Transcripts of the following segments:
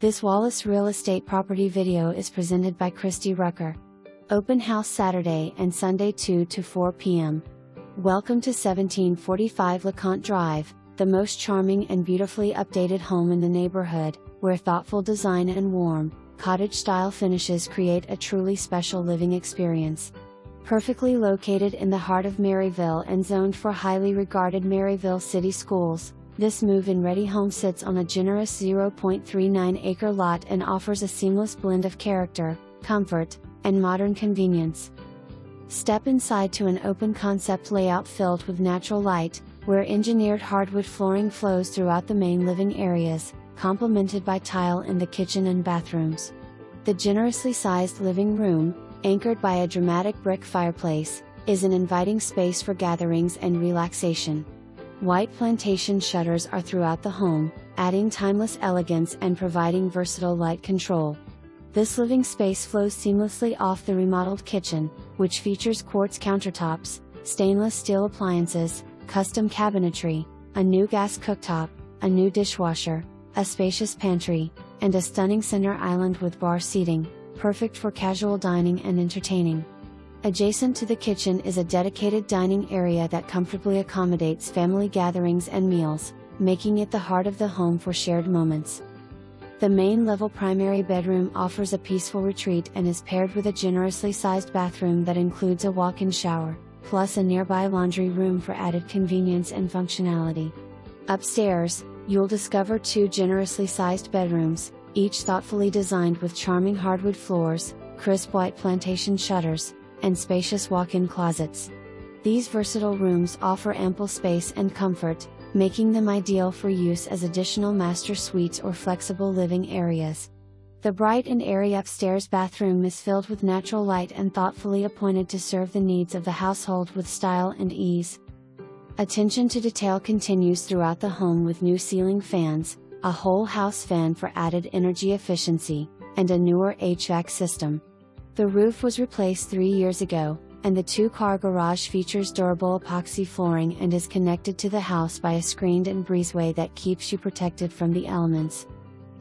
This Wallace Real Estate property video is presented by Christy Rucker. Open house Saturday and Sunday 2 to 4 p.m. Welcome to 1745 Leconte Drive, the most charming and beautifully updated home in the neighborhood, where thoughtful design and warm, cottage-style finishes create a truly special living experience. Perfectly located in the heart of Maryville and zoned for highly regarded Maryville City Schools, this move-in ready home sits on a generous 0.39-acre lot and offers a seamless blend of character, comfort, and modern convenience. Step inside to an open-concept layout filled with natural light, where engineered hardwood flooring flows throughout the main living areas, complemented by tile in the kitchen and bathrooms. The generously sized living room, anchored by a dramatic brick fireplace, is an inviting space for gatherings and relaxation. White plantation shutters are throughout the home, adding timeless elegance and providing versatile light control. This living space flows seamlessly off the remodeled kitchen, which features quartz countertops, stainless steel appliances, custom cabinetry, a new gas cooktop, a new dishwasher, a spacious pantry, and a stunning center island with bar seating, perfect for casual dining and entertaining. Adjacent to the kitchen is a dedicated dining area that comfortably accommodates family gatherings and meals, making it the heart of the home for shared moments. The main-level primary bedroom offers a peaceful retreat and is paired with a generously sized bathroom that includes a walk-in shower, plus a nearby laundry room for added convenience and functionality. Upstairs, you'll discover two generously sized bedrooms, each thoughtfully designed with charming hardwood floors, crisp white plantation shutters, and spacious walk-in closets. These versatile rooms offer ample space and comfort, making them ideal for use as additional master suites or flexible living areas. The bright and airy upstairs bathroom is filled with natural light and thoughtfully appointed to serve the needs of the household with style and ease. Attention to detail continues throughout the home with new ceiling fans, a whole house fan for added energy efficiency, and a newer HVAC system. The roof was replaced 3 years ago, and the two-car garage features durable epoxy flooring and is connected to the house by a screened-in breezeway that keeps you protected from the elements.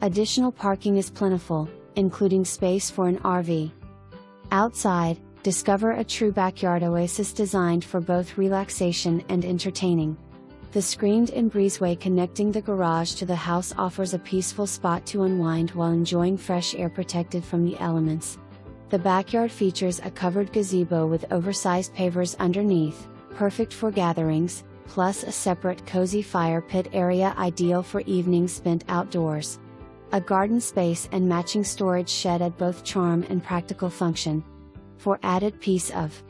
Additional parking is plentiful, including space for an RV. Outside, discover a true backyard oasis designed for both relaxation and entertaining. The screened-in breezeway connecting the garage to the house offers a peaceful spot to unwind while enjoying fresh air protected from the elements. The backyard features a covered gazebo with oversized pavers underneath, perfect for gatherings, plus a separate cozy fire pit area ideal for evenings spent outdoors. A garden space and matching storage shed add both charm and practical function. For added peace of